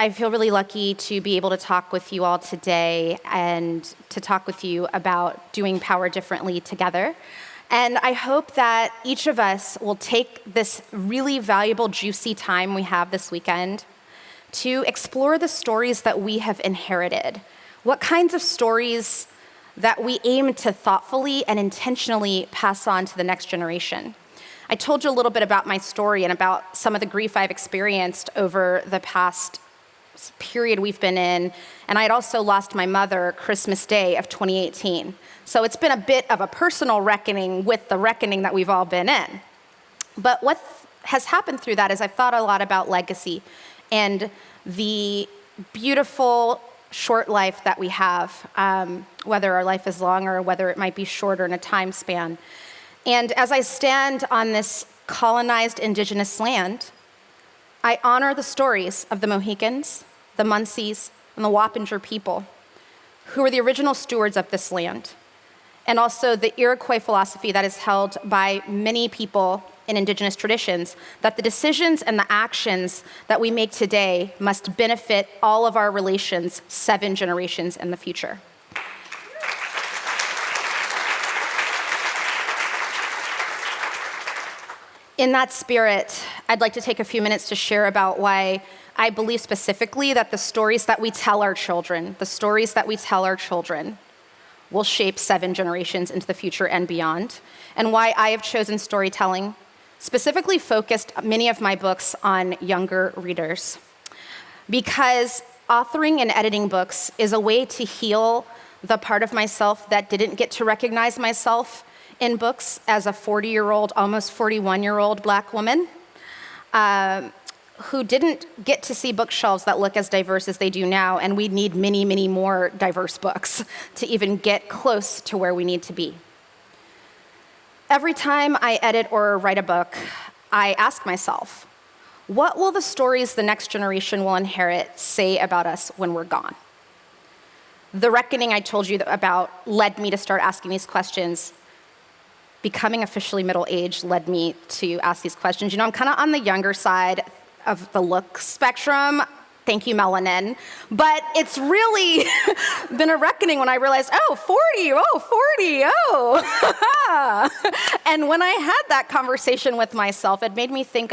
I feel really lucky to be able to talk with you all today and to talk with you about doing power differently together. And I hope that each of us will take this really valuable, juicy time we have this weekend to explore the stories that we have inherited. What kinds of stories that we aim to thoughtfully and intentionally pass on to the next generation. I told you a little bit about my story and about some of the grief I've experienced over the past period we've been in, and I had also lost my mother Christmas Day of 2018. So it's been a bit of a personal reckoning with the reckoning that we've all been in. But what has happened through that is I've thought a lot about legacy and the beautiful short life that we have, whether our life is long or whether it might be shorter in a time span. And as I stand on this colonized indigenous land, I honor the stories of the Mohicans, the Munsees, and the Wappinger people, who were the original stewards of this land, and also the Iroquois philosophy that is held by many people in indigenous traditions, that the decisions and the actions that we make today must benefit all of our relations 7 generations in the future. In that spirit, I'd like to take a few minutes to share about why I believe specifically that the stories that we tell our children, will shape 7 generations into the future and beyond, and why I have chosen storytelling, specifically focused many of my books on younger readers. Because authoring and editing books is a way to heal the part of myself that didn't get to recognize myself in books as a 40-year-old, almost 41-year-old Black woman who didn't get to see bookshelves that look as diverse as they do now, and we need many, many more diverse books to even get close to where we need to be. Every time I edit or write a book, I ask myself, what will the stories the next generation will inherit say about us when we're gone? The reckoning I told you about led me to start asking these questions. Becoming officially middle-aged led me to ask these questions. You know, I'm kind of on the younger side of the look spectrum. Thank you, melanin. But it's really been a reckoning when I realized, 40. And when I had that conversation with myself, it made me think,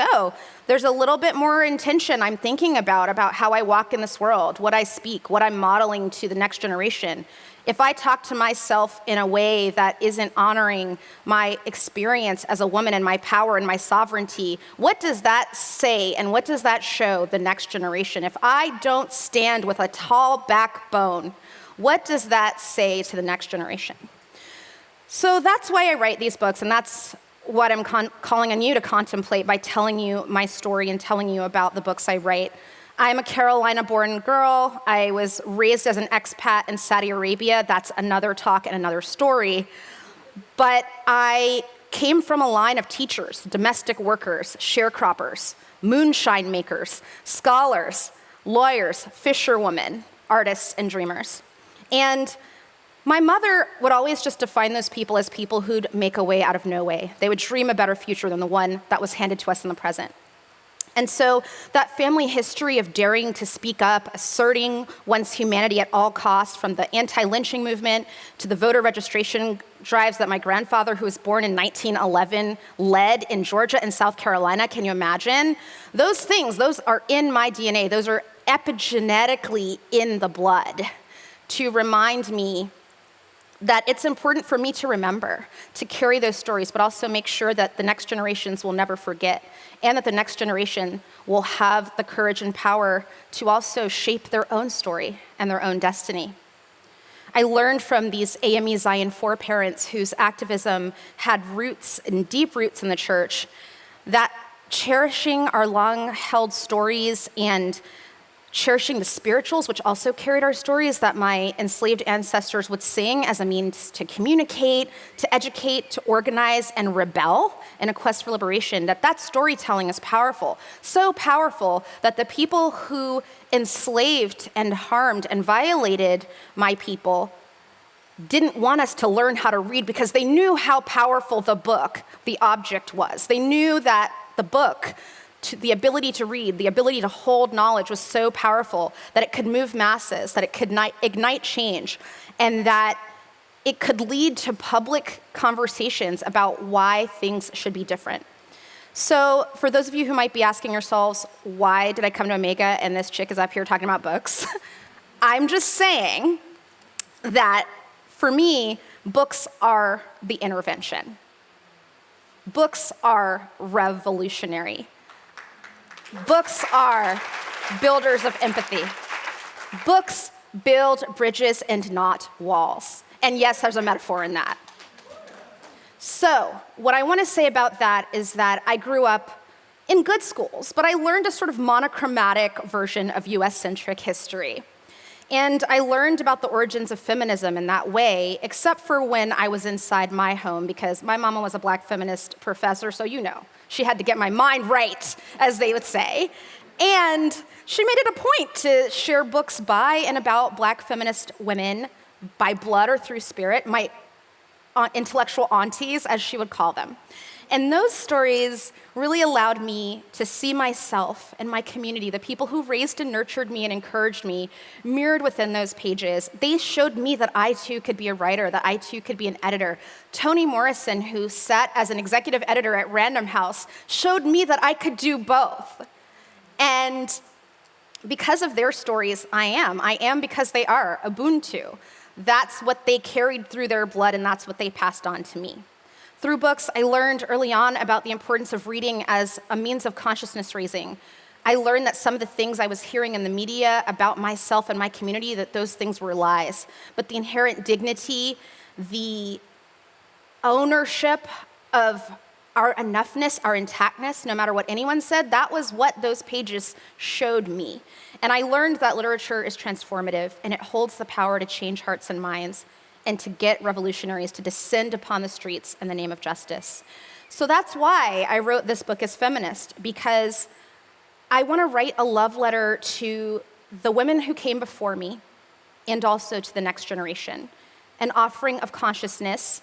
there's a little bit more intention I'm thinking about how I walk in this world, what I speak, what I'm modeling to the next generation. If I talk to myself in a way that isn't honoring my experience as a woman and my power and my sovereignty, what does that say and what does that show the next generation? If I don't stand with a tall backbone, what does that say to the next generation? So that's why I write these books, and that's what I'm calling on you to contemplate by telling you my story and telling you about the books I write. I'm a Carolina-born girl. I was raised as an expat in Saudi Arabia. That's another talk and another story. But I came from a line of teachers, domestic workers, sharecroppers, moonshine makers, scholars, lawyers, fisherwomen, artists, and dreamers. And my mother would always just define those people as people who'd make a way out of no way. They would dream a better future than the one that was handed to us in the present. And so that family history of daring to speak up, asserting one's humanity at all costs, from the anti-lynching movement to the voter registration drives that my grandfather, who was born in 1911, led in Georgia and South Carolina, can you imagine? Those things, those are in my DNA. Those are epigenetically in the blood to remind me that it's important for me to remember, to carry those stories, but also make sure that the next generations will never forget, and that the next generation will have the courage and power to also shape their own story and their own destiny. I learned from these AME Zion foreparents whose activism had roots and deep roots in the church, that cherishing our long-held stories and cherishing the spirituals, which also carried our stories that my enslaved ancestors would sing as a means to communicate, to educate, to organize, and rebel in a quest for liberation, that storytelling is powerful. So powerful that the people who enslaved and harmed and violated my people didn't want us to learn how to read because they knew how powerful the book, the object, was. They knew that the book, the ability to read, the ability to hold knowledge was so powerful that it could move masses, that it could ignite change, and that it could lead to public conversations about why things should be different. So for those of you who might be asking yourselves, why did I come to Omega and this chick is up here talking about books? I'm just saying that for me, books are the intervention. Books are revolutionary. Books are builders of empathy. Books build bridges and not walls. And yes, there's a metaphor in that. So, what I want to say about that is that I grew up in good schools, but I learned a sort of monochromatic version of US-centric history. And I learned about the origins of feminism in that way, except for when I was inside my home, because my mama was a black feminist professor, so you know, she had to get my mind right, as they would say. And she made it a point to share books by and about black feminist women by blood or through spirit, my intellectual aunties, as she would call them. And those stories really allowed me to see myself and my community, the people who raised and nurtured me and encouraged me, mirrored within those pages. They showed me that I too could be a writer, that I too could be an editor. Toni Morrison, who sat as an executive editor at Random House, showed me that I could do both. And because of their stories, I am because they are Ubuntu. That's what they carried through their blood, and that's what they passed on to me. Through books, I learned early on about the importance of reading as a means of consciousness raising. I learned that some of the things I was hearing in the media about myself and my community, that those things were lies. But the inherent dignity, the ownership of our enoughness, our intactness, no matter what anyone said, that was what those pages showed me. And I learned that literature is transformative, and it holds the power to change hearts and minds, and to get revolutionaries to descend upon the streets in the name of justice. So that's why I wrote this book as feminist, because I want to write a love letter to the women who came before me and also to the next generation, an offering of consciousness,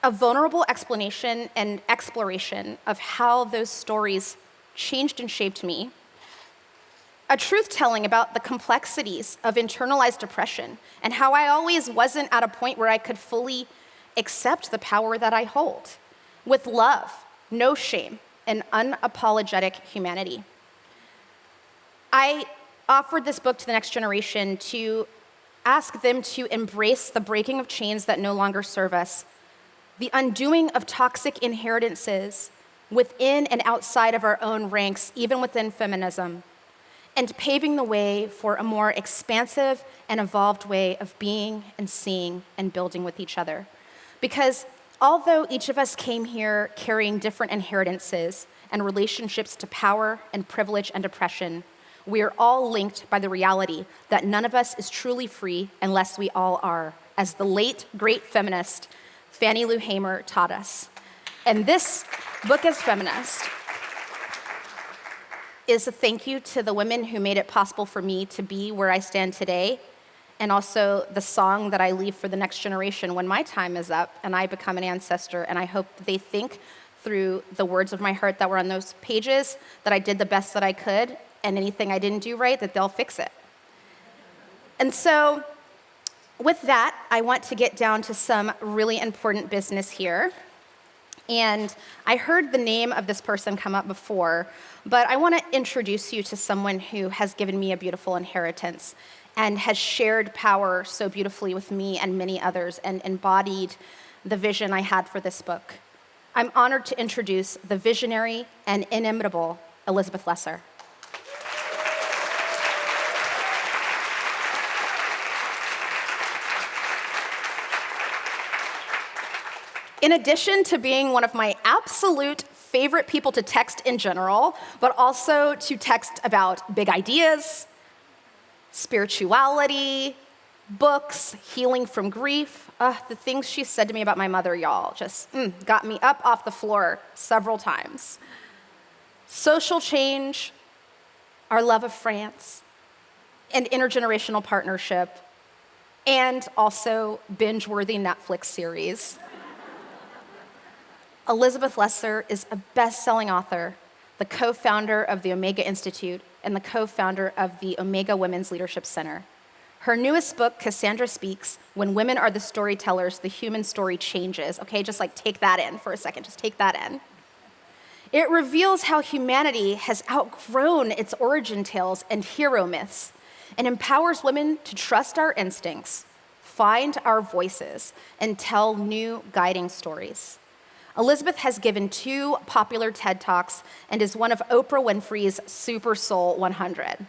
a vulnerable explanation and exploration of how those stories changed and shaped me, a truth-telling about the complexities of internalized depression and how I always wasn't at a point where I could fully accept the power that I hold, with love, no shame, and unapologetic humanity. I offered this book to the next generation to ask them to embrace the breaking of chains that no longer serve us, the undoing of toxic inheritances within and outside of our own ranks, even within feminism, and paving the way for a more expansive and evolved way of being and seeing and building with each other. Because although each of us came here carrying different inheritances and relationships to power and privilege and oppression, we are all linked by the reality that none of us is truly free unless we all are, as the late, great feminist Fannie Lou Hamer taught us. And this book as feminist is a thank you to the women who made it possible for me to be where I stand today, and also the song that I leave for the next generation when my time is up and I become an ancestor. And I hope they think through the words of my heart that were on those pages, that I did the best that I could, and anything I didn't do right, that they'll fix it. And so with that, I want to get down to some really important business here. And I heard the name of this person come up before, but I want to introduce you to someone who has given me a beautiful inheritance and has shared power so beautifully with me and many others and embodied the vision I had for this book. I'm honored to introduce the visionary and inimitable Elizabeth Lesser. In addition to being one of my absolute favorite people to text in general, but also to text about big ideas, spirituality, books, healing from grief, the things she said to me about my mother, y'all, just got me up off the floor several times. Social change, our love of France, and intergenerational partnership, and also binge-worthy Netflix series. Elizabeth Lesser is a best-selling author, the co-founder of the Omega Institute and the co-founder of the Omega Women's Leadership Center. Her newest book, Cassandra Speaks, When Women Are the Storytellers, the Human Story Changes. Okay, just like take that in for a second, just take that in. It reveals how humanity has outgrown its origin tales and hero myths and empowers women to trust our instincts, find our voices, and tell new guiding stories. Elizabeth has given 2 popular TED Talks and is one of Oprah Winfrey's Super Soul 100,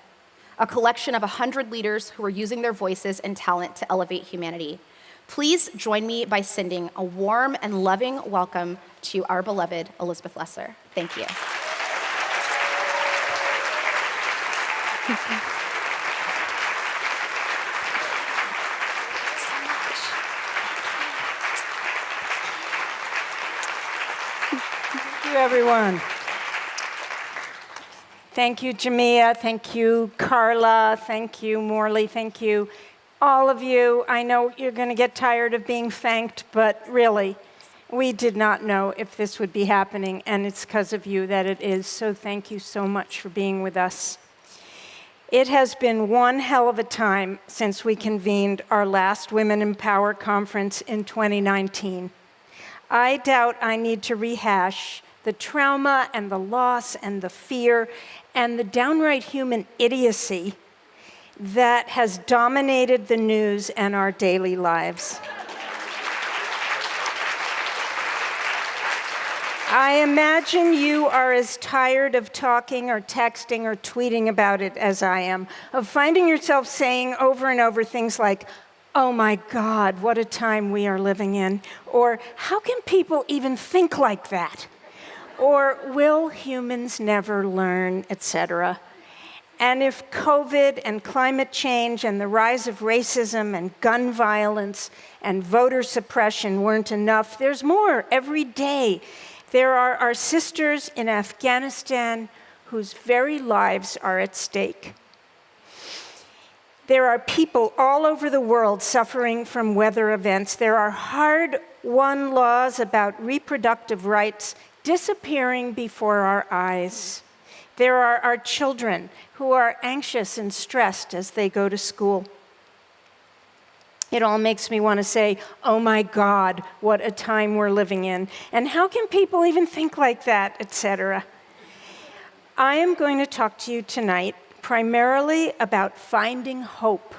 a collection of 100 leaders who are using their voices and talent to elevate humanity. Please join me by sending a warm and loving welcome to our beloved Elizabeth Lesser. Thank you. Thank you, everyone. Thank you, Jamia. Thank you, Carla. Thank you, Morley. Thank you, all of you. I know you're going to get tired of being thanked, but really, we did not know if this would be happening, and it's because of you that it is. So thank you so much for being with us. It has been one hell of a time since we convened our last Women in Power conference in 2019. I doubt I need to rehash the trauma and the loss and the fear and the downright human idiocy that has dominated the news and our daily lives. I imagine you are as tired of talking or texting or tweeting about it as I am, of finding yourself saying over and over things like, "Oh my God, what a time we are living in," or "How can people even think like that?" or "Will humans never learn," etc. And if COVID and climate change and the rise of racism and gun violence and voter suppression weren't enough, there's more every day. There are our sisters in Afghanistan whose very lives are at stake. There are people all over the world suffering from weather events. There are hard-won laws about reproductive rights disappearing before our eyes. There are our children who are anxious and stressed as they go to school. It all makes me want to say, "Oh my God, what a time we're living in. And how can people even think like that," etc. I am going to talk to you tonight primarily about finding hope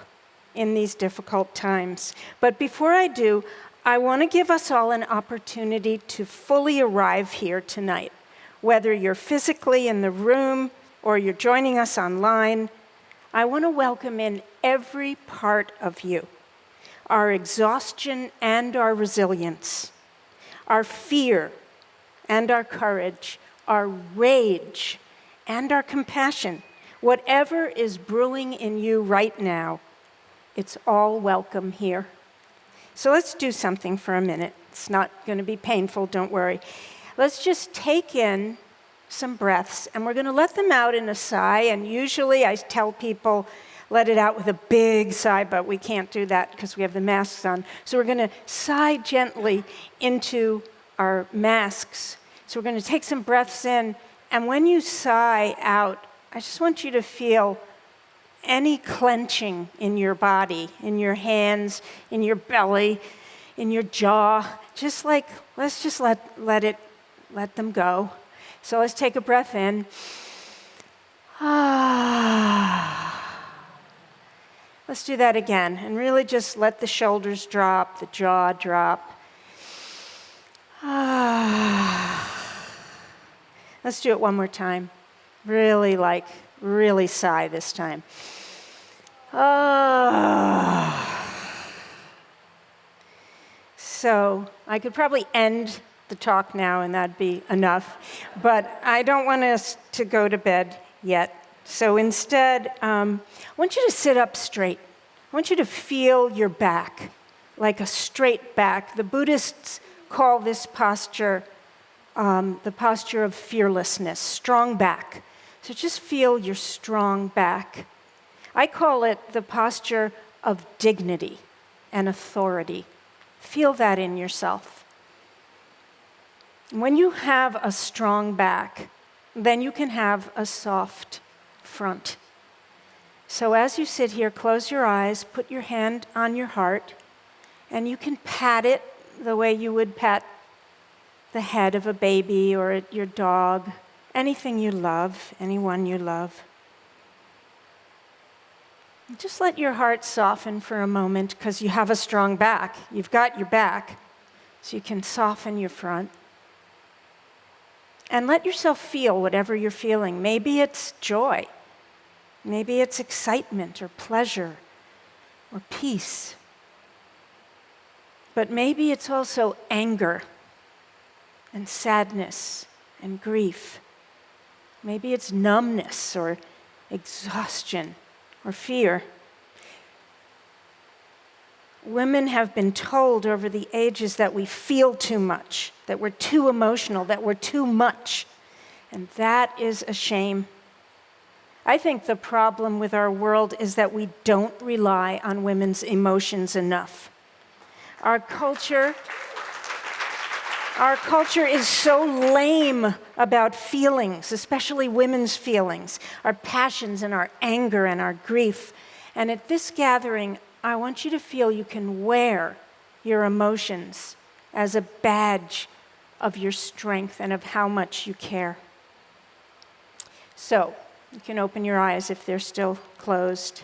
in these difficult times. But before I do, I want to give us all an opportunity to fully arrive here tonight. Whether you're physically in the room or you're joining us online, I want to welcome in every part of you. Our exhaustion and our resilience, our fear and our courage, our rage and our compassion. Whatever is brewing in you right now, it's all welcome here. So let's do something for a minute. It's not going to be painful, don't worry. Let's just take in some breaths, and we're going to let them out in a sigh. And usually I tell people, let it out with a big sigh, but we can't do that because we have the masks on. So we're going to sigh gently into our masks. So we're going to take some breaths in, and when you sigh out, I just want you to feel any clenching in your body, in your hands, in your belly, in your jaw. Just like, let's just let them go. So let's take a breath in. Let's do that again, and really just let the shoulders drop, the jaw drop. Let's do it one more time. Really sigh this time. So I could probably end the talk now and that'd be enough, but I don't want us to go to bed yet. So instead, I want you to sit up straight. I want you to feel your back, like a straight back. The Buddhists call this posture the posture of fearlessness, strong back. So just feel your strong back. I call it the posture of dignity and authority. Feel that in yourself. When you have a strong back, then you can have a soft front. So as you sit here, close your eyes, put your hand on your heart, and you can pat it the way you would pat the head of a baby or your dog, anything you love, anyone you love. Just let your heart soften for a moment because you have a strong back. You've got your back, so you can soften your front. And let yourself feel whatever you're feeling. Maybe it's joy. Maybe it's excitement or pleasure or peace. But maybe it's also anger and sadness and grief. Maybe it's numbness or exhaustion or fear. Women have been told over the ages that we feel too much, that we're too emotional, that we're too much. And that is a shame. I think the problem with our world is that we don't rely on women's emotions enough. Our culture is so lame about feelings, especially women's feelings, our passions and our anger and our grief. And at this gathering, I want you to feel you can wear your emotions as a badge of your strength and of how much you care. So, you can open your eyes if they're still closed.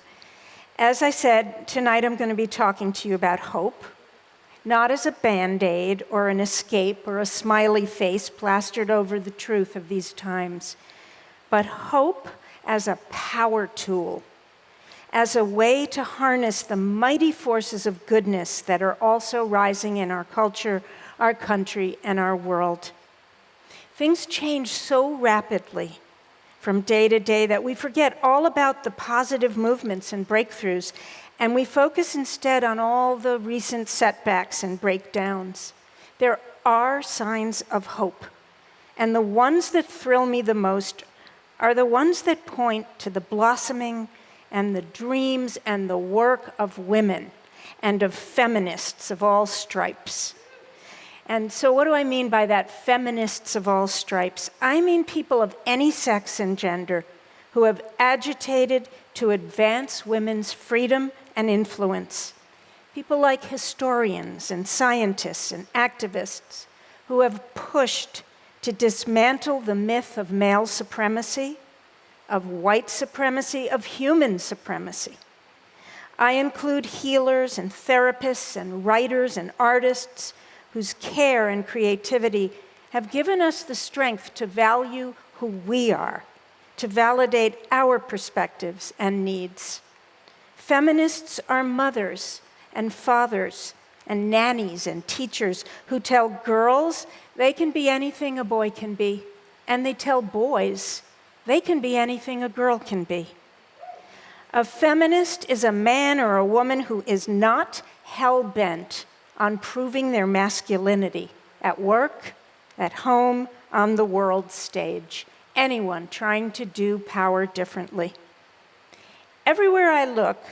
As I said, tonight I'm going to be talking to you about hope. Not as a Band-Aid or an escape or a smiley face plastered over the truth of these times, but hope as a power tool, as a way to harness the mighty forces of goodness that are also rising in our culture, our country, and our world. Things change so rapidly from day to day that we forget all about the positive movements and breakthroughs, and we focus instead on all the recent setbacks and breakdowns. There are signs of hope, and the ones that thrill me the most are the ones that point to the blossoming and the dreams and the work of women and of feminists of all stripes. And so what do I mean by that, feminists of all stripes? I mean people of any sex and gender who have agitated to advance women's freedom and influence. People like historians and scientists and activists who have pushed to dismantle the myth of male supremacy, of white supremacy, of human supremacy. I include healers and therapists and writers and artists whose care and creativity have given us the strength to value who we are, to validate our perspectives and needs. Feminists are mothers and fathers and nannies and teachers who tell girls they can be anything a boy can be, and they tell boys they can be anything a girl can be. A feminist is a man or a woman who is not hell-bent on proving their masculinity at work, at home, on the world stage. Anyone trying to do power differently. Everywhere I look,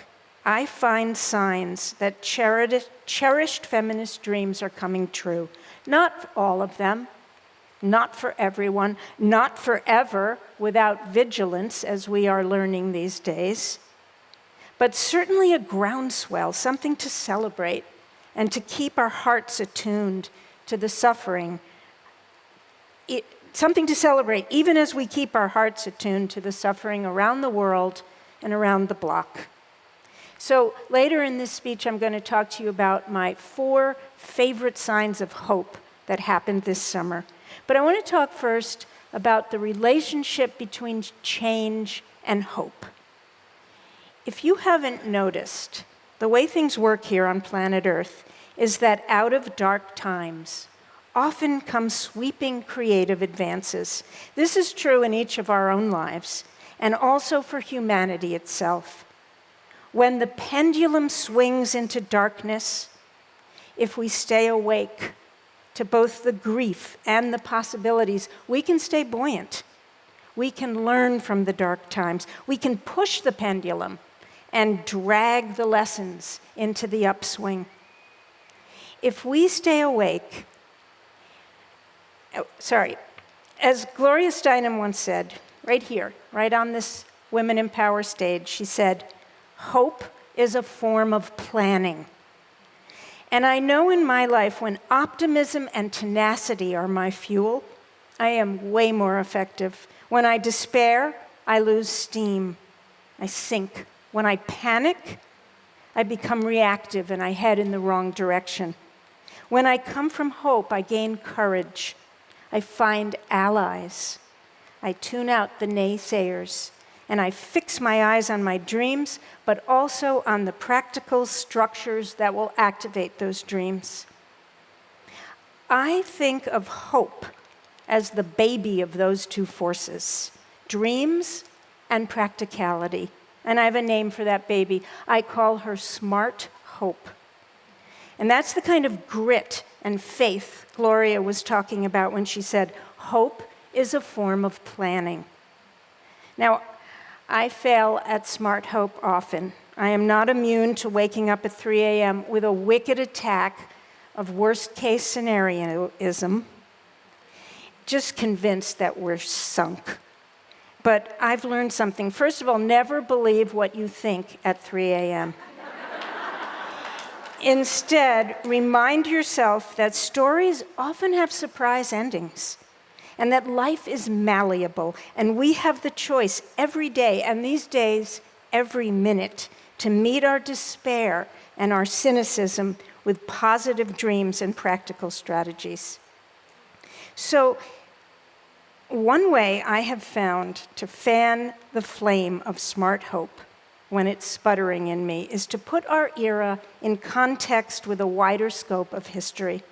I find signs that cherished feminist dreams are coming true. Not all of them, not for everyone, not forever without vigilance, as we are learning these days, but certainly a groundswell, something to celebrate and to keep our hearts attuned to the suffering. Something to celebrate, even as we keep our hearts attuned to the suffering around the world and around the block. So later in this speech, I'm going to talk to you about my 4 favorite signs of hope that happened this summer. But I want to talk first about the relationship between change and hope. If you haven't noticed, the way things work here on planet Earth is that out of dark times often come sweeping creative advances. This is true in each of our own lives, and also for humanity itself. When the pendulum swings into darkness, if we stay awake to both the grief and the possibilities, we can stay buoyant. We can learn from the dark times. We can push the pendulum and drag the lessons into the upswing. If we stay awake, As Gloria Steinem once said, right here, right on this Women in Power stage, she said, "Hope is a form of planning." And I know in my life when optimism and tenacity are my fuel, I am way more effective. When I despair, I lose steam. I sink. When I panic, I become reactive and I head in the wrong direction. When I come from hope, I gain courage. I find allies. I tune out the naysayers, and I fix my eyes on my dreams, but also on the practical structures that will activate those dreams. I think of hope as the baby of those two forces, dreams and practicality. And I have a name for that baby. I call her Smart Hope. And that's the kind of grit and faith Gloria was talking about when she said, hope is a form of planning. Now, I fail at Smart Hope often. I am not immune to waking up at 3 a.m. with a wicked attack of worst-case scenarioism, just convinced that we're sunk. But I've learned something. First of all, never believe what you think at 3 a.m. Instead, remind yourself that stories often have surprise endings, and that life is malleable, and we have the choice every day, and these days, every minute, to meet our despair and our cynicism with positive dreams and practical strategies. So, one way I have found to fan the flame of smart hope when it's sputtering in me is to put our era in context with a wider scope of history.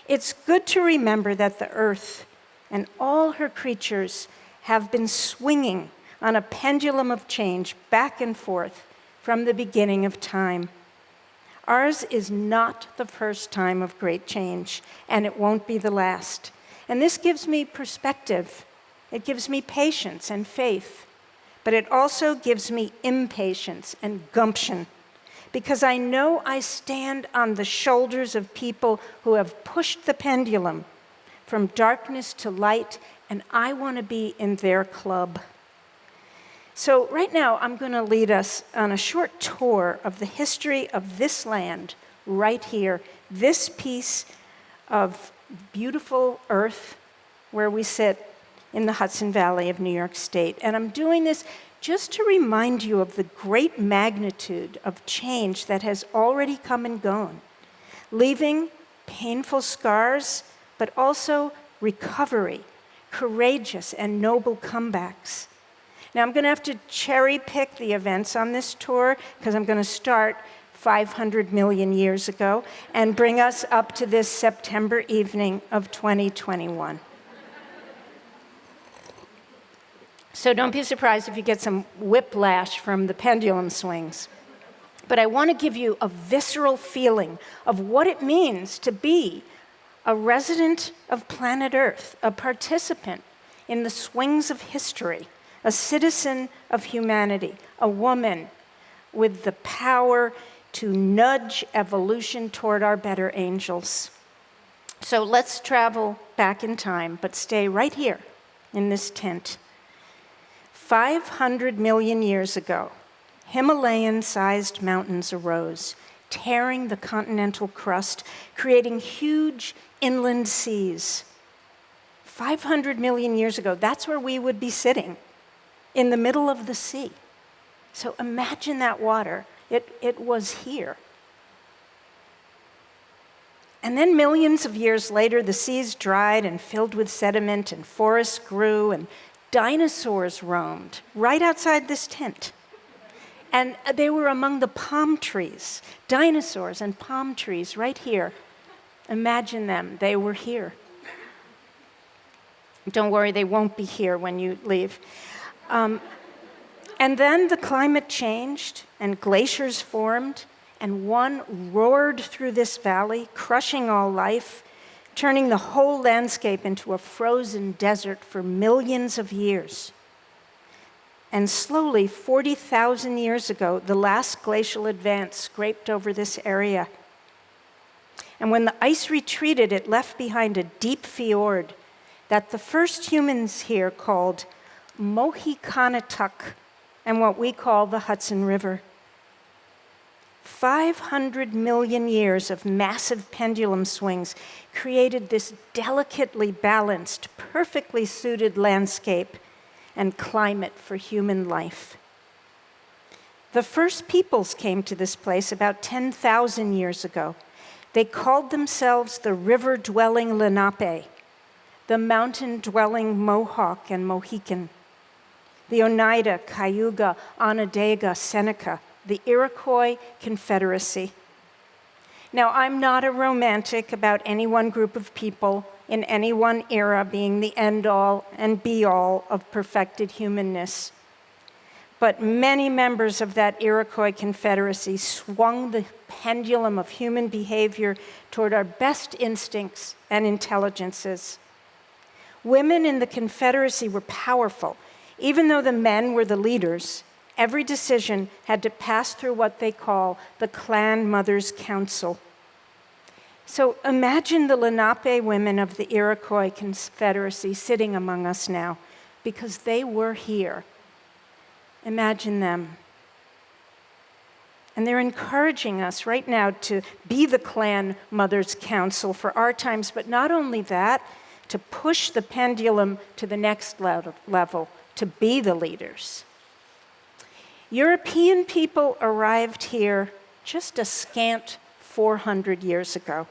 It's good to remember that the earth and all her creatures have been swinging on a pendulum of change back and forth from the beginning of time. Ours is not the first time of great change, and it won't be the last. And this gives me perspective. It gives me patience and faith. But it also gives me impatience and gumption, because I know I stand on the shoulders of people who have pushed the pendulum from darkness to light, and I want to be in their club. So right now, I'm going to lead us on a short tour of the history of this land right here, this piece of beautiful earth where we sit in the Hudson Valley of New York State. And I'm doing this just to remind you of the great magnitude of change that has already come and gone, leaving painful scars, but also recovery, courageous and noble comebacks. Now, I'm going to have to cherry pick the events on this tour because I'm going to start 500 million years ago and bring us up to this September evening of 2021. So don't be surprised if you get some whiplash from the pendulum swings. But I want to give you a visceral feeling of what it means to be a resident of planet Earth, a participant in the swings of history, a citizen of humanity, a woman with the power to nudge evolution toward our better angels. So let's travel back in time, but stay right here in this tent. 500 million years ago, Himalayan-sized mountains arose, tearing the continental crust, creating huge inland seas. 500 million years ago, that's where we would be sitting, in the middle of the sea. So imagine that water. It was here. And then millions of years later, the seas dried and filled with sediment, and forests grew, and dinosaurs roamed right outside this tent. And they were among the palm trees, dinosaurs and palm trees right here. Imagine them, they were here. Don't worry, they won't be here when you leave. And then the climate changed, and glaciers formed, and one roared through this valley, crushing all life, turning the whole landscape into a frozen desert for millions of years. And slowly, 40,000 years ago, the last glacial advance scraped over this area. And when the ice retreated, it left behind a deep fjord that the first humans here called Mohicanatuck and what we call the Hudson River. 500 million years of massive pendulum swings created this delicately balanced, perfectly suited landscape and climate for human life. The first peoples came to this place about 10,000 years ago. They called themselves the river-dwelling Lenape, the mountain-dwelling Mohawk and Mohican, the Oneida, Cayuga, Onondaga, Seneca, the Iroquois Confederacy. Now, I'm not a romantic about any one group of people in any one era being the end-all and be-all of perfected humanness. But many members of that Iroquois Confederacy swung the pendulum of human behavior toward our best instincts and intelligences. Women in the Confederacy were powerful. Even though the men were the leaders, every decision had to pass through what they call the Clan Mothers' Council. So imagine the Lenape women of the Iroquois Confederacy sitting among us now, because they were here. Imagine them. And they're encouraging us right now to be the Clan Mothers' Council for our times, but not only that, to push the pendulum to the next level, to be the leaders. European people arrived here just a scant 400 years ago,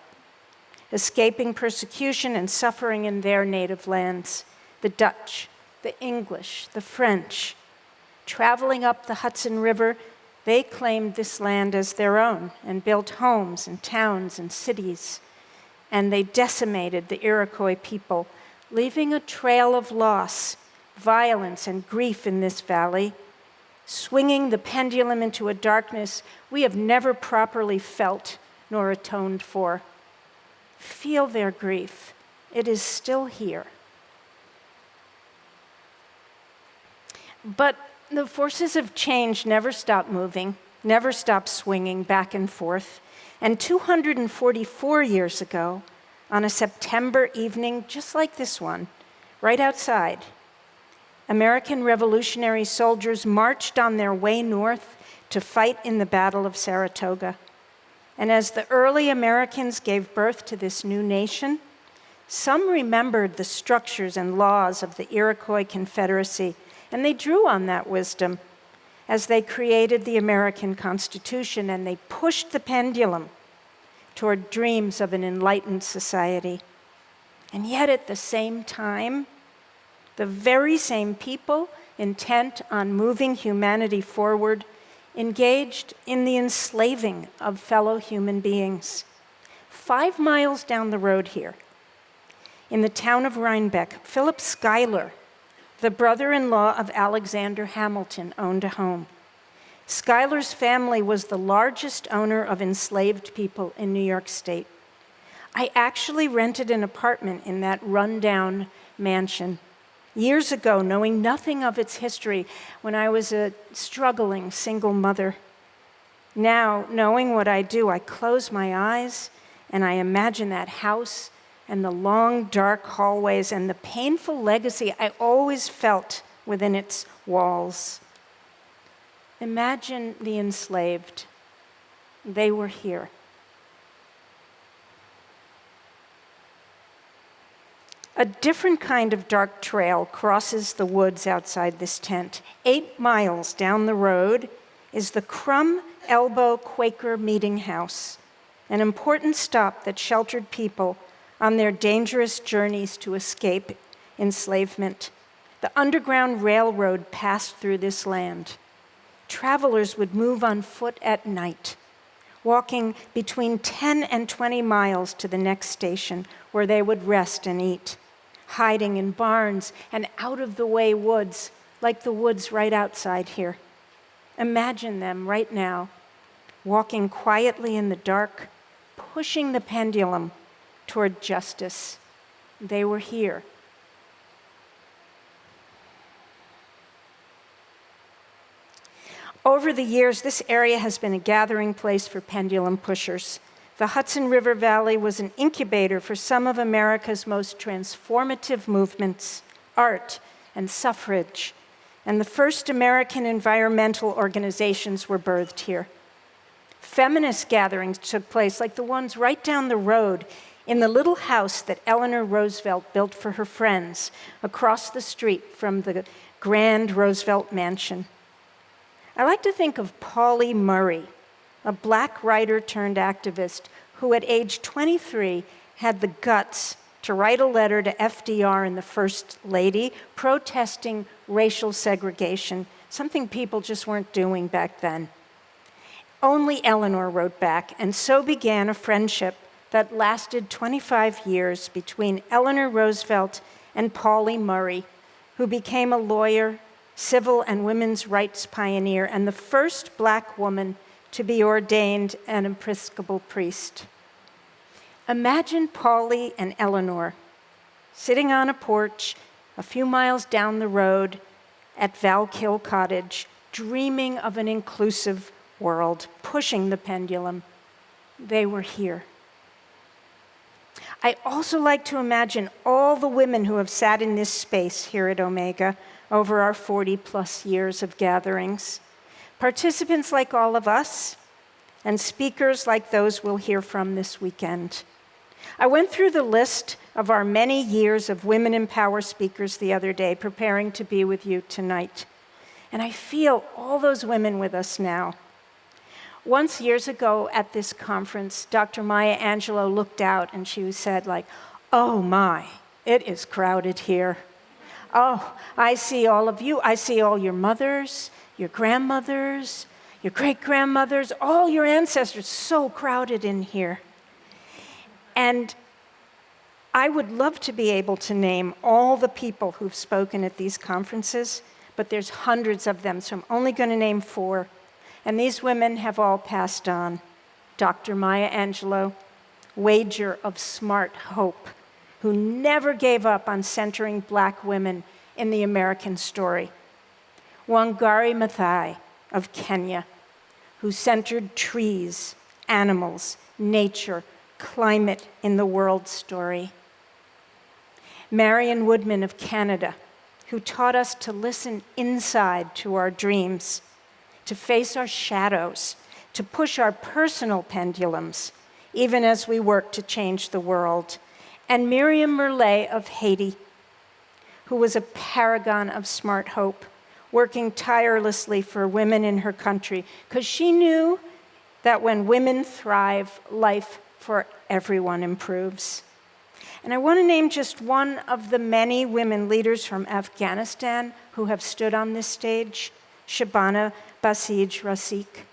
escaping persecution and suffering in their native lands. The Dutch, the English, the French. Traveling up the Hudson River, they claimed this land as their own and built homes and towns and cities. And they decimated the Iroquois people, leaving a trail of loss, violence, and grief in this valley, swinging the pendulum into a darkness we have never properly felt nor atoned for. Feel their grief. It is still here. But the forces of change never stop moving, never stop swinging back and forth. And 244 years ago, on a September evening just like this one, right outside, American revolutionary soldiers marched on their way north to fight in the Battle of Saratoga. And as the early Americans gave birth to this new nation, some remembered the structures and laws of the Iroquois Confederacy, and they drew on that wisdom as they created the American Constitution, and they pushed the pendulum toward dreams of an enlightened society. And yet at the same time, the very same people intent on moving humanity forward engaged in the enslaving of fellow human beings. 5 miles down the road here, in the town of Rhinebeck, Philip Schuyler, the brother-in-law of Alexander Hamilton, owned a home. Schuyler's family was the largest owner of enslaved people in New York State. I actually rented an apartment in that rundown mansion years ago, knowing nothing of its history when I was a struggling single mother. Now, knowing what I do, I close my eyes and I imagine that house and the long, dark hallways and the painful legacy I always felt within its walls. Imagine the enslaved. They were here. A different kind of dark trail crosses the woods outside this tent. 8 miles down the road is the Crum Elbow Quaker Meeting House, an important stop that sheltered people on their dangerous journeys to escape enslavement. The Underground Railroad passed through this land. Travelers would move on foot at night, walking between 10 and 20 miles to the next station where they would rest and eat, hiding in barns and out-of-the-way woods, like the woods right outside here. Imagine them right now, walking quietly in the dark, pushing the pendulum toward justice. They were here. Over the years, this area has been a gathering place for pendulum pushers. The Hudson River Valley was an incubator for some of America's most transformative movements, art and suffrage, and the first American environmental organizations were birthed here. Feminist gatherings took place, like the ones right down the road in the little house that Eleanor Roosevelt built for her friends across the street from the grand Roosevelt mansion. I like to think of Pauli Murray, a Black writer turned activist who at age 23 had the guts to write a letter to FDR and the First Lady protesting racial segregation, something people just weren't doing back then. Only Eleanor wrote back, and so began a friendship that lasted 25 years between Eleanor Roosevelt and Pauli Murray, who became a lawyer, civil and women's rights pioneer, and the first Black woman to be ordained an Episcopal priest. Imagine Pauli and Eleanor sitting on a porch a few miles down the road at Valkill Cottage, dreaming of an inclusive world, pushing the pendulum. They were here. I also like to imagine all the women who have sat in this space here at Omega over our 40-plus years of gatherings. Participants like all of us, and speakers like those we'll hear from this weekend. I went through the list of our many years of Women in Power speakers the other day, preparing to be with you tonight. And I feel all those women with us now. Once years ago at this conference, Dr. Maya Angelou looked out and she said, "Oh my, it is crowded here. Oh, I see all of you. I see all your mothers, your grandmothers, your great-grandmothers, all your ancestors, so crowded in here." And I would love to be able to name all the people who've spoken at these conferences, but there's hundreds of them, so I'm only going to name 4. And these women have all passed on. Dr. Maya Angelou, wager of smart hope, who never gave up on centering Black women in the American story. Wangari Maathai of Kenya, who centered trees, animals, nature, climate in the world story. Marion Woodman of Canada, who taught us to listen inside to our dreams, to face our shadows, to push our personal pendulums, even as we work to change the world. And Miriam Merlet of Haiti, who was a paragon of smart hope, working tirelessly for women in her country, because she knew that when women thrive, life for everyone improves. And I want to name just one of the many women leaders from Afghanistan who have stood on this stage, Shabana Basij Rasik,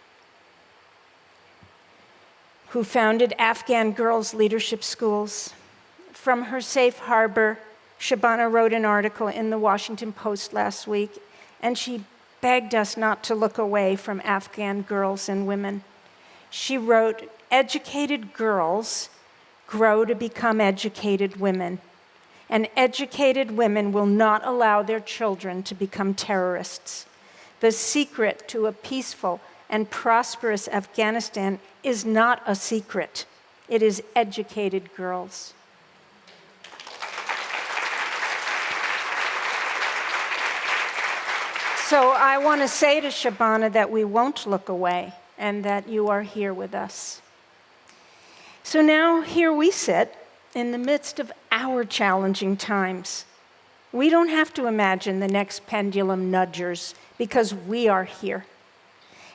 who founded Afghan Girls Leadership Schools. From her safe harbor, Shabana wrote an article in the Washington Post last week, and she begged us not to look away from Afghan girls and women. She wrote, "Educated girls grow to become educated women, and educated women will not allow their children to become terrorists. The secret to a peaceful and prosperous Afghanistan is not a secret. It is educated girls." So I want to say to Shabana that we won't look away and that you are here with us. So now here we sit in the midst of our challenging times. We don't have to imagine the next pendulum nudgers because we are here.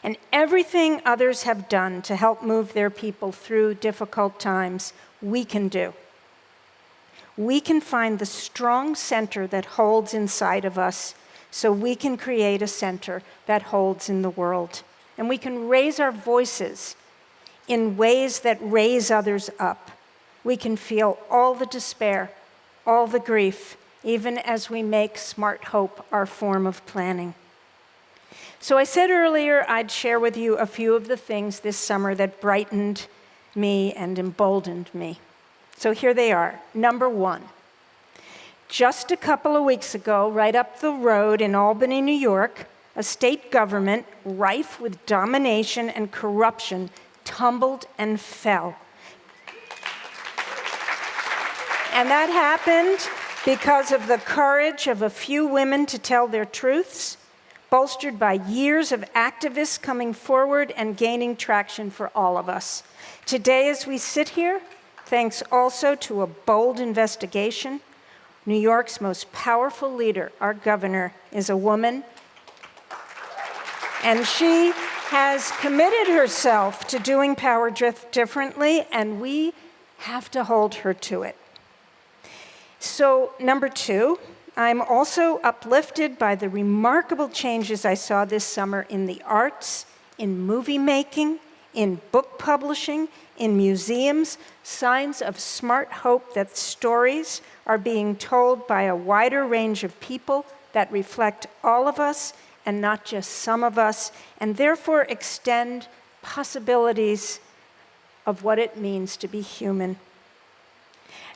And everything others have done to help move their people through difficult times, we can do. We can find the strong center that holds inside of us so we can create a center that holds in the world. And we can raise our voices in ways that raise others up. We can feel all the despair, all the grief, even as we make smart hope our form of planning. So I said earlier I'd share with you a few of the things this summer that brightened me and emboldened me. So here they are. Number 1. Just a couple of weeks ago, right up the road in Albany, New York, a state government rife with domination and corruption tumbled and fell And that happened because of the courage of a few women to tell their truths, bolstered by years of activists coming forward and gaining traction for all of us. Today, as we sit here, thanks also to a bold investigation, New York's most powerful leader, our governor, is a woman, and she has committed herself to doing power differently, and we have to hold her to it. So, number two, I'm also uplifted by the remarkable changes I saw this summer in the arts, in movie making, in book publishing, in museums, signs of smart hope that stories are being told by a wider range of people that reflect all of us and not just some of us, and therefore extend possibilities of what it means to be human.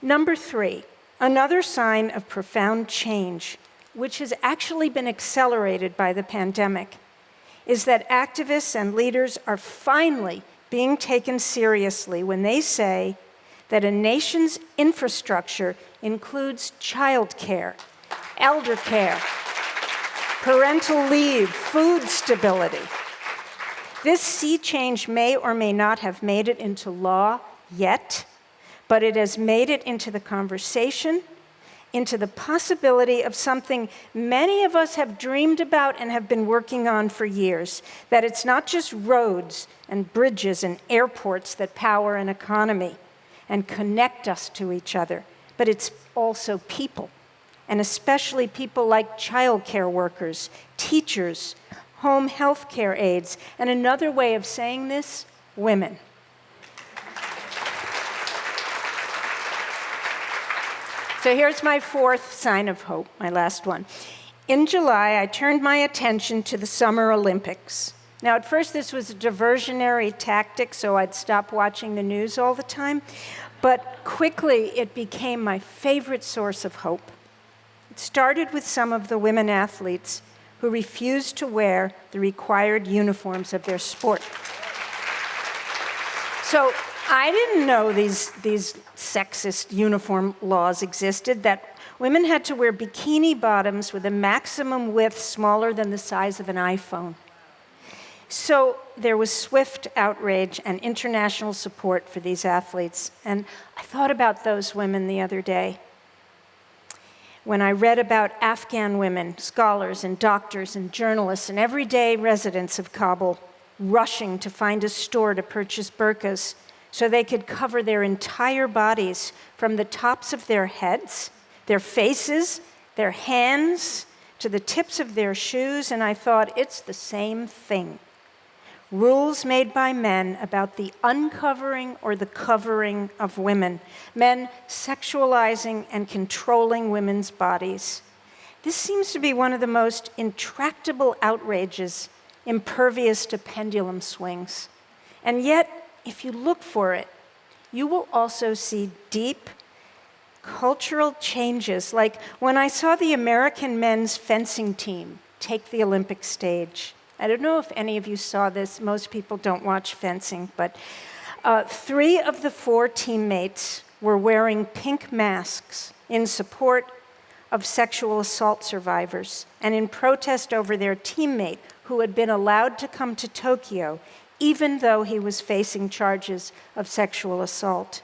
Number three, another sign of profound change, which has actually been accelerated by the pandemic, is that activists and leaders are finally being taken seriously when they say that a nation's infrastructure includes childcare, elder care, parental leave, food stability. This sea change may or may not have made it into law yet, but it has made it into the conversation, into the possibility of something many of us have dreamed about and have been working on for years, that it's not just roads and bridges and airports that power an economy and connect us to each other, but it's also people, and especially people like childcare workers, teachers, home health care aides, and another way of saying this, women. So here's my fourth sign of hope, my last one. In July, I turned my attention to the Summer Olympics. Now, at first, this was a diversionary tactic, so I'd stop watching the news all the time. But quickly, it became my favorite source of hope. It started with some of the women athletes who refused to wear the required uniforms of their sport. So I didn't know these sexist uniform laws existed, that women had to wear bikini bottoms with a maximum width smaller than the size of an iPhone. So there was swift outrage and international support for these athletes. And I thought about those women the other day when I read about Afghan women, scholars and doctors and journalists and everyday residents of Kabul rushing to find a store to purchase burqas so they could cover their entire bodies from the tops of their heads, their faces, their hands, to the tips of their shoes, and I thought, it's the same thing. Rules made by men about the uncovering or the covering of women, men sexualizing and controlling women's bodies. This seems to be one of the most intractable outrages, impervious to pendulum swings. And yet, if you look for it, you will also see deep cultural changes, like when I saw the American men's fencing team take the Olympic stage. I don't know if any of you saw this. Most people don't watch fencing, but 3 of the 4 teammates were wearing pink masks in support of sexual assault survivors and in protest over their teammate who had been allowed to come to Tokyo even though he was facing charges of sexual assault.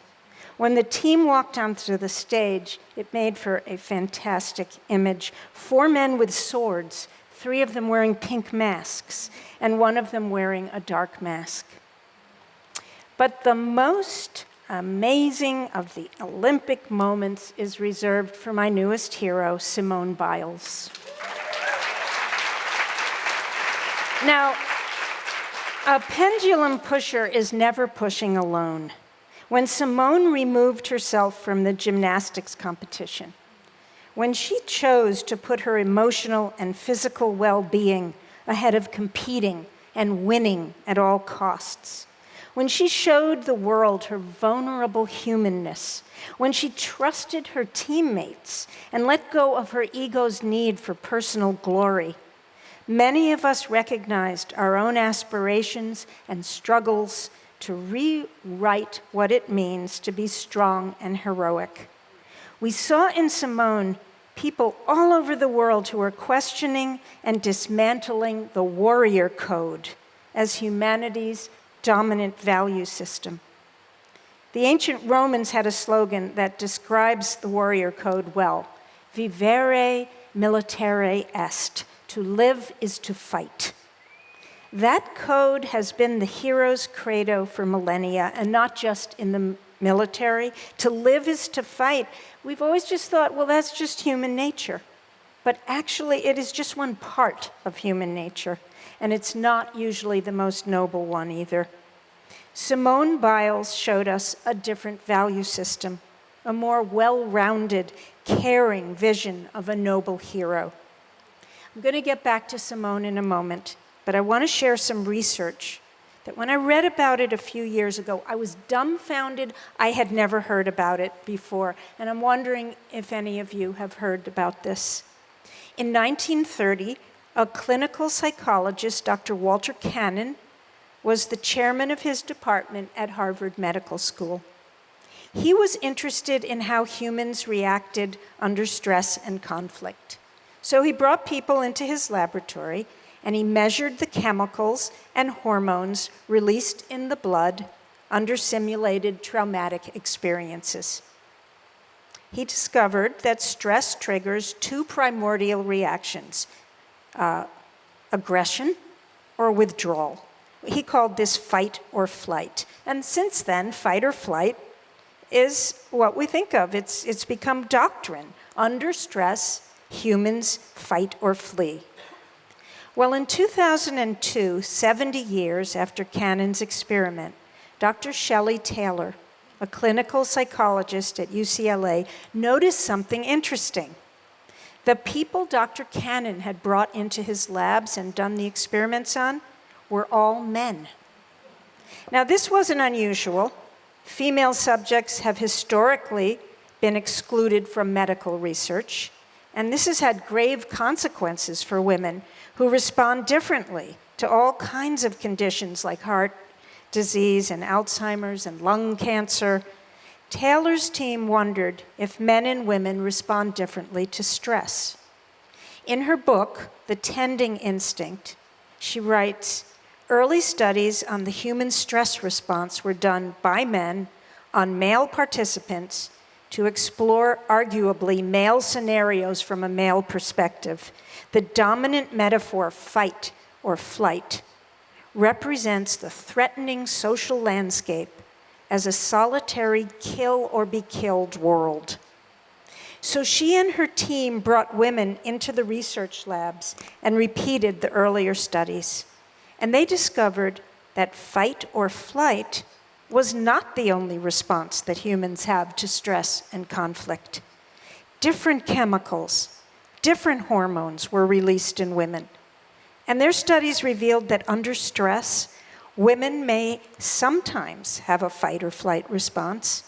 When the team walked onto the stage, it made for a fantastic image. 4 men with swords, 3 of them wearing pink masks, and 1 of them wearing a dark mask. But the most amazing of the Olympic moments is reserved for my newest hero, Simone Biles. Now, a pendulum pusher is never pushing alone. When Simone removed herself from the gymnastics competition, when she chose to put her emotional and physical well-being ahead of competing and winning at all costs, when she showed the world her vulnerable humanness, when she trusted her teammates and let go of her ego's need for personal glory, many of us recognized our own aspirations and struggles to rewrite what it means to be strong and heroic. We saw in Simone people all over the world who are questioning and dismantling the warrior code as humanity's dominant value system. The ancient Romans had a slogan that describes the warrior code well: vivere militare est, to live is to fight. That code has been the hero's credo for millennia, and not just in the military. To live is to fight. We've always just thought, well, that's just human nature. But actually, it is just one part of human nature, and it's not usually the most noble one either. Simone Biles showed us a different value system, a more well-rounded, caring vision of a noble hero. I'm going to get back to Simone in a moment, but I want to share some research that when I read about it a few years ago, I was dumbfounded. I had never heard about it before, and I'm wondering if any of you have heard about this. In 1930, a clinical psychologist, Dr. Walter Cannon, was the chairman of his department at Harvard Medical School. He was interested in how humans reacted under stress and conflict. So he brought people into his laboratory, and he measured the chemicals and hormones released in the blood under simulated traumatic experiences. He discovered that stress triggers two primordial reactions, aggression or withdrawal. He called this fight or flight. And since then, fight or flight is what we think of. It's become doctrine. Under stress, humans fight or flee. Well, in 2002, 70 years after Cannon's experiment, Dr. Shelley Taylor, a clinical psychologist at UCLA, noticed something interesting. The people Dr. Cannon had brought into his labs and done the experiments on were all men. Now, this wasn't unusual. Female subjects have historically been excluded from medical research, and this has had grave consequences for women who respond differently to all kinds of conditions like heart disease and Alzheimer's and lung cancer. Taylor's team wondered if men and women respond differently to stress. In her book, The Tending Instinct, she writes, early studies on the human stress response were done by men on male participants to explore arguably male scenarios from a male perspective. The dominant metaphor, fight or flight, represents the threatening social landscape as a solitary kill or be killed world. So she and her team brought women into the research labs and repeated the earlier studies. And they discovered that fight or flight was not the only response that humans have to stress and conflict. Different chemicals, different hormones were released in women. And their studies revealed that under stress, women may sometimes have a fight or flight response,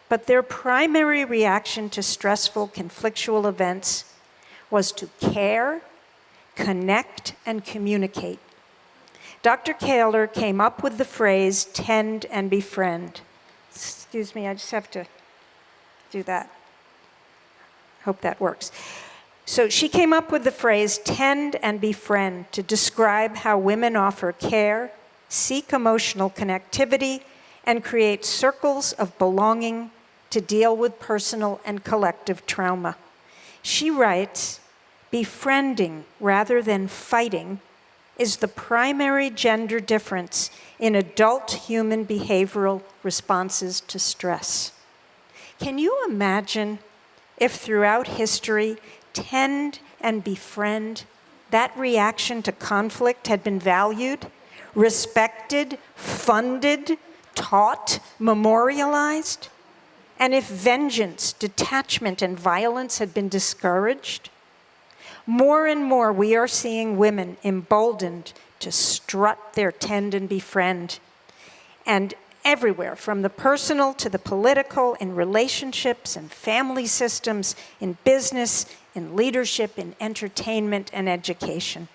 but their primary reaction to stressful conflictual events was to care, connect, and communicate. Dr. Taylor came up with the phrase, tend and befriend. Excuse me, I just have to do that. Hope that works. So she came up with the phrase, tend and befriend, to describe how women offer care, seek emotional connectivity, and create circles of belonging to deal with personal and collective trauma. She writes, befriending rather than fighting is the primary gender difference in adult human behavioral responses to stress. Can you imagine if throughout history, tend and befriend, that reaction to conflict had been valued, respected, funded, taught, memorialized? And if vengeance, detachment, and violence had been discouraged? More and more, we are seeing women emboldened to strut their tend and befriend. And everywhere, from the personal to the political, in relationships and family systems, in business, in leadership, in entertainment and education.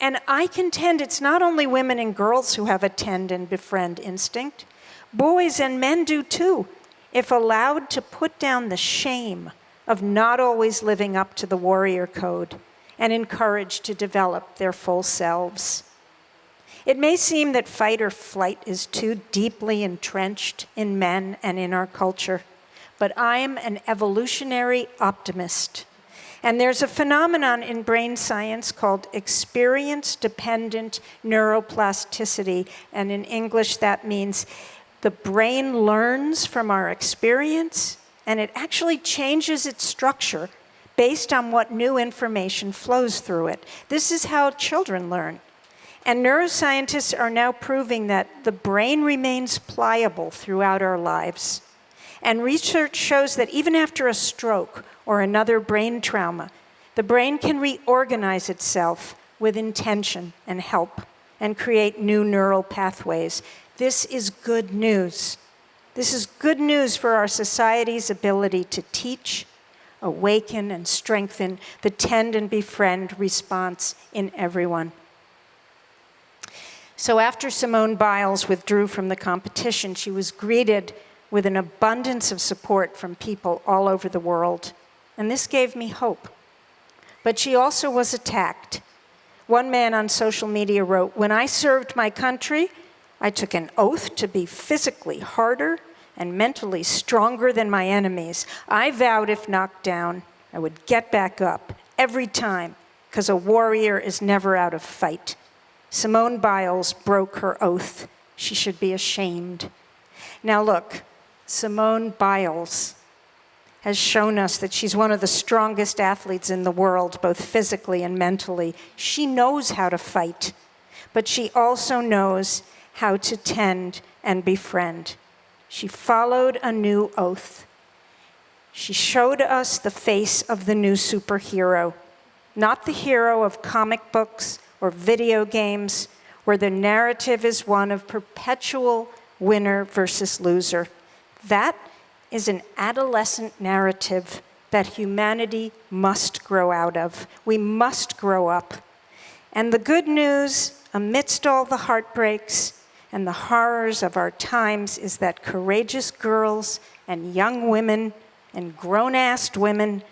And I contend it's not only women and girls who have a tend and befriend instinct. Boys and men do too, if allowed to put down the shame of not always living up to the warrior code and encouraged to develop their full selves. It may seem that fight or flight is too deeply entrenched in men and in our culture, but I'm an evolutionary optimist. And there's a phenomenon in brain science called experience-dependent neuroplasticity, and in English that means the brain learns from our experience, and it actually changes its structure based on what new information flows through it. This is how children learn. And neuroscientists are now proving that the brain remains pliable throughout our lives. And research shows that even after a stroke or another brain trauma, the brain can reorganize itself with intention and help and create new neural pathways. This is good news. This is good news for our society's ability to teach, awaken, and strengthen the tend and befriend response in everyone. So after Simone Biles withdrew from the competition, she was greeted with an abundance of support from people all over the world. And this gave me hope. But she also was attacked. One man on social media wrote, "When I served my country, I took an oath to be physically harder and mentally stronger than my enemies. I vowed if knocked down, I would get back up every time, because a warrior is never out of fight. Simone Biles broke her oath. She should be ashamed." Now look, Simone Biles has shown us that she's one of the strongest athletes in the world, both physically and mentally. She knows how to fight, but she also knows how to tend and befriend. She followed a new oath. She showed us the face of the new superhero, not the hero of comic books or video games, where the narrative is one of perpetual winner versus loser. That is an adolescent narrative that humanity must grow out of. We must grow up. And the good news, amidst all the heartbreaks and the horrors of our times, is that courageous girls and young women and grown-assed women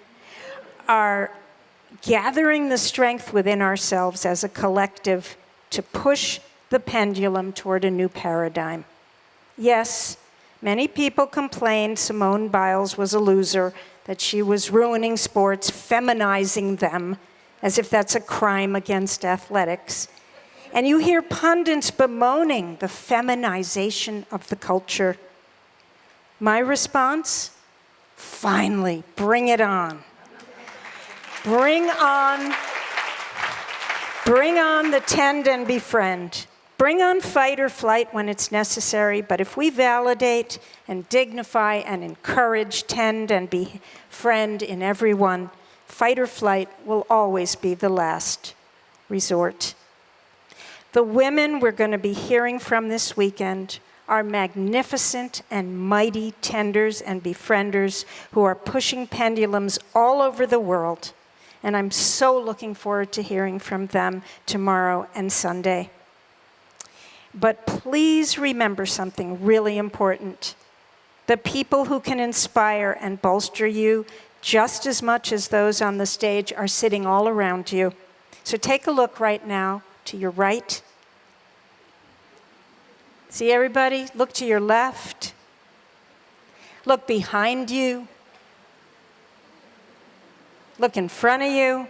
are gathering the strength within ourselves as a collective to push the pendulum toward a new paradigm. Yes, many people complained Simone Biles was a loser, that she was ruining sports, feminizing them, as if that's a crime against athletics. And you hear pundits bemoaning the feminization of the culture. My response? Finally, bring it on. Bring on the tend and befriend. Bring on fight or flight when it's necessary, but if we validate and dignify and encourage tend and befriend in everyone, fight or flight will always be the last resort. The women we're going to be hearing from this weekend are magnificent and mighty tenders and befrienders who are pushing pendulums all over the world. And I'm so looking forward to hearing from them tomorrow and Sunday. But please remember something really important. The people who can inspire and bolster you just as much as those on the stage are sitting all around you. So take a look right now to your right. See everybody? Look to your left. Look behind you. Look in front of you.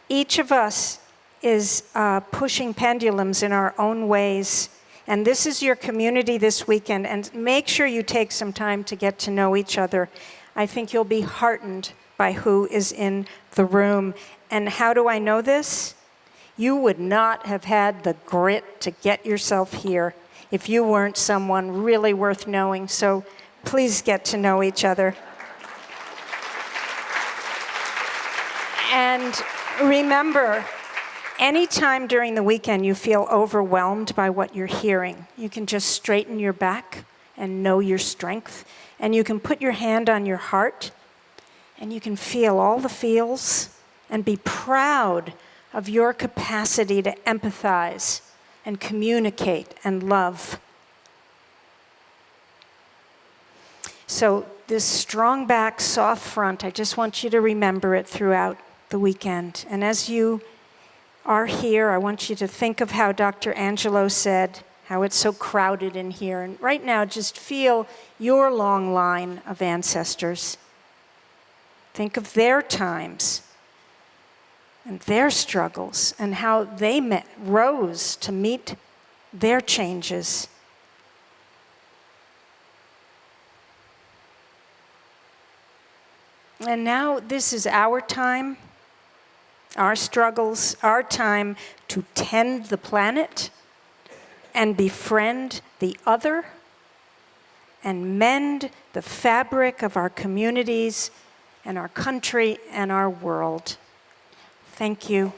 Each of us is pushing pendulums in our own ways. And this is your community this weekend. And make sure you take some time to get to know each other. I think you'll be heartened by who is in the room. And how do I know this? You would not have had the grit to get yourself here if you weren't someone really worth knowing. So please get to know each other. And remember, anytime during the weekend you feel overwhelmed by what you're hearing, you can just straighten your back and know your strength. And you can put your hand on your heart and you can feel all the feels and be proud of your capacity to empathize and communicate and love. So this strong back, soft front, I just want you to remember it throughout the weekend. And as you are here, I want you to think of how Dr. Angelo said, how it's so crowded in here. And right now, just feel your long line of ancestors. Think of their times and their struggles and how they rose to meet their changes. And now this is our time, our struggles, our time to tend the planet and befriend the other and mend the fabric of our communities and our country and our world. Thank you.